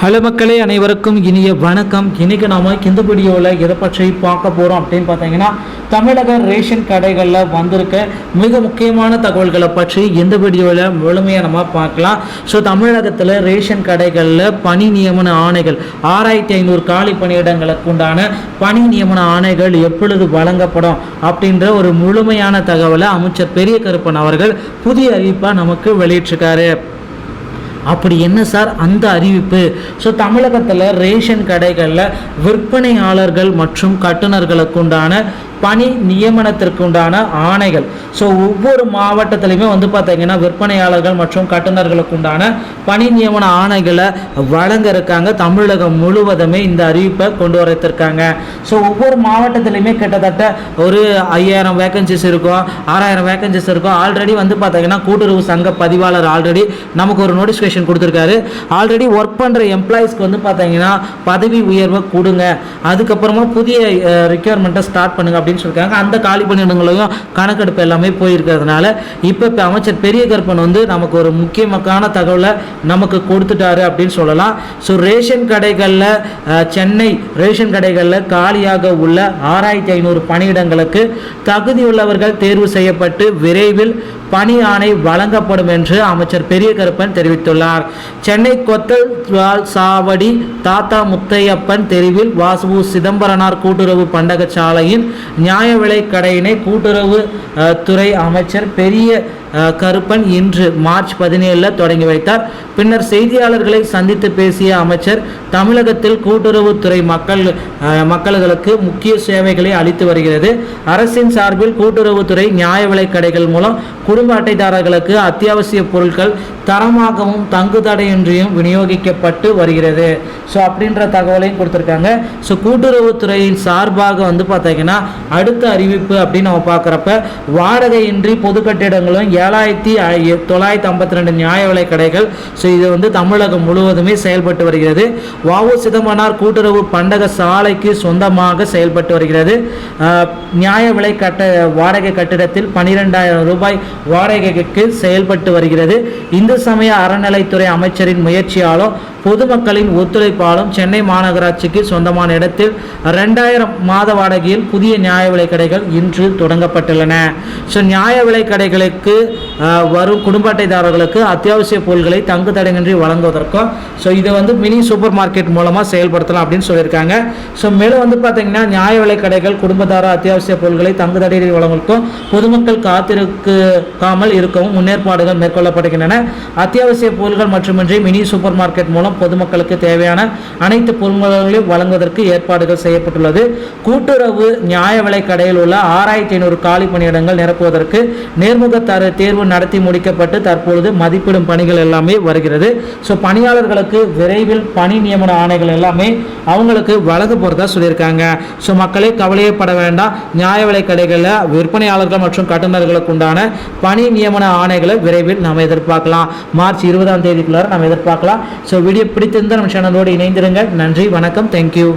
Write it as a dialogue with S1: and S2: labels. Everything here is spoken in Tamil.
S1: ஹலோ மக்களே, அனைவருக்கும் இனிய வணக்கம். இன்றைக்கி நாம் இந்த வீடியோவில் எதை பற்றி பார்க்க போகிறோம் அப்படின்னு பார்த்தீங்கன்னா, தமிழக ரேஷன் கடைகளில் வந்திருக்க மிக முக்கியமான தகவல்களை பற்றி இந்த வீடியோவில் முழுமையாக நம்ம பார்க்கலாம். ஸோ தமிழகத்தில் ரேஷன் கடைகளில் பணி நியமன ஆணைகள் 6500 காலி பணியிடங்களுக்கு உண்டான பணி நியமன ஆணைகள் எப்பொழுது வழங்கப்படும் அப்படின்ற ஒரு முழுமையான தகவலை அமைச்சர் பெரிய கருப்பன் அவர்கள் புதிய அறிவிப்பாக நமக்கு வெளியிட்டிருக்காரு. அப்படி என்ன சார் அந்த அறிவிப்பு? ஸோ தமிழகத்தில் ரேஷன் கடைகளில் விற்பனையாளர்கள் மற்றும் கட்டுநர்களுக்கு உண்டான பணி நியமனத்திற்கு உண்டான ஆணைகள். ஸோ ஒவ்வொரு மாவட்டத்திலையுமே பார்த்தீங்கன்னா விற்பனையாளர்கள் மற்றும் கட்டுநர்களுக்கு உண்டான பணி நியமன ஆணைகளை வழங்க இருக்காங்க. தமிழகம் முழுவதுமே இந்த அறிவிப்பை கொண்டு வரத்திருக்காங்க. ஸோ ஒவ்வொரு மாவட்டத்திலையுமே கிட்டத்தட்ட ஒரு 5000 வேகன்சிஸ் இருக்கும், 6000 வேகன்சிஸ் இருக்கும். ஆல்ரெடி பார்த்தீங்கன்னா கூட்டுறவு சங்க பதிவாளர் ஆல்ரெடி நமக்கு ஒரு நோட்டிஃபிகேஷன் கொடுத்துருக்காரு. ஆல்ரெடி ஒர்க் பண்ணுற எம்ப்ளாயிஸ்க்கு பார்த்தீங்கன்னா பதவி உயர்வை கொடுங்க, அதுக்கப்புறமா புதிய ரிக்யர்மெண்ட்டை ஸ்டார்ட் பண்ணுங்க அப்படின்னு சொல்லியிருக்காங்க. அந்த காலி பணியிடங்களையும் கணக்கெடுப்பு எல்லாமே போயிருக்கிறதுனால இப்போ அமைச்சர் பெரிய கருப்பன் நமக்கு ஒரு முக்கியமான தகவலை நமக்கு கொடுத்துட்டாரு அப்படின்னு சொல்லலாம். ஸோ ரேஷன் கடைகளில் சென்னை ரேஷன் கடைகளில் காலியாக உள்ள 6500 பணியிடங்களுக்கு தகுதியுள்ளவர்கள் தேர்வு செய்யப்பட்டு விரைவில் பணி ஆணை வழங்கப்படும் என்று அமைச்சர் பெரிய கருப்பன் தெரிவித்துள்ளார். சென்னை கொத்தல் சாவடி தாத்தா முத்தையப்பன் தெருவில் வாசு சிதம்பரனார் கூட்டுறவு பண்டகசாலையின் நியாய விலை கடையினை கூட்டுறவு துறை அமைச்சர் பெரிய கருப்பன் இன்று மார்ச் 17 தொடங்கி வைத்தார். பின்னர் செய்தியாளர்களை சந்தித்து பேசிய அமைச்சர், தமிழகத்தில் கூட்டுறவுத்துறை மக்களுக்கு முக்கிய சேவைகளை அளித்து வருகிறது. அரசின் சார்பில் கூட்டுறவுத்துறை நியாய விலை கடைகள் மூலம் குடும்ப அட்டைதாரர்களுக்கு அத்தியாவசிய பொருட்கள் தரமாகவும் தங்குதடையின்றியும் விநியோகிக்கப்பட்டு வருகிறது. ஸோ அப்படின்ற தகவலையும் கொடுத்துருக்காங்க. ஸோ கூட்டுறவுத்துறையின் சார்பாக பார்த்தீங்கன்னா அடுத்த அறிவிப்பு அப்படின்னு நம்ம பார்க்குறப்ப வாடகையின்றி பொது கட்டிடங்களும் 7952 நியாய விலை கடைகள். ஸோ இது தமிழகம் முழுவதுமே செயல்பட்டு வருகிறது. வாவு சிதம்பரனார் கூட்டுறவு பண்டக சாலைக்கு சொந்தமாக செயல்பட்டு வருகிறது. நியாய விலை வாடகை கட்டிடத்தில் 12000 ரூபாய் வாடகைக்கு செயல்பட்டு வருகிறது. இந்து சமய அறநிலைத்துறை அமைச்சரின் முயற்சியாலும் பொதுமக்களின் ஒத்துழைப்பாலும் சென்னை மாநகராட்சிக்கு சொந்தமான இடத்தில் 2000 மாத வாடகையில் புதிய நியாய விலை கடைகள் இன்று தொடங்கப்பட்டுள்ளன. ஸோ நியாய விலை கடைகளுக்கு வரும் குடும்ப அட்டைதாரர்களுக்கு அத்தியாவசிய பொருட்களை தங்கு தடையின்றி வழங்குவதற்கும் இது மினி சூப்பர் மார்க்கெட் மூலமாக செயல்படுத்தலாம் அப்படின்னு சொல்லியிருக்காங்க. ஸோ மேலும் பார்த்தீங்கன்னா நியாய விலை கடைகள் குடும்பத்தார அத்தியாவசிய பொருட்களை தங்கு தடையின்றி வழங்குவதற்கும் பொதுமக்கள் காத்திருக்காமல் இருக்கவும் முன்னேற்பாடுகள் மேற்கொள்ளப்படுகின்றன. அத்தியாவசிய பொருட்கள் மட்டுமின்றி மினி சூப்பர் மார்க்கெட் மூலம் பொதுமக்களுக்கு தேவையான அனைத்து பொருட்களையும் வழங்குவதற்கு ஏற்பாடுகள் செய்யப்பட்டுள்ளது. கூட்டுறவு நியாய விலை கடையில் உள்ள 6500 காலி பணியிடங்கள் நிரப்புவதற்கு நேர்முக தேர்வு நடத்தி முடிக்கப்பட்டு தற்பொழுது மதிப்பிடும் பணிகள் எல்லாமே வருகிறது. ஸோ பணியாளர்களுக்கு விரைவில் பணி நியமன ஆணைகள் எல்லாமே அவங்களுக்கு வழங்க போறதா சொல்லியிருக்காங்க. ஸோ மக்களே கவலையப்பட வேண்டாம். நியாய விலை கடைகளில் விற்பனையாளர்கள் மற்றும் கட்டுநர்களுக்கு உண்டான பணி நியமன ஆணைகளை விரைவில் நாம் எதிர்பார்க்கலாம். மார்ச் 20 நாம் எதிர்பார்க்கலாம். ஸோ வீடியோ பிடித்திருந்தால் நம்ம சேனலோடு இணைந்திருங்க. நன்றி, வணக்கம், தேங்க்யூ.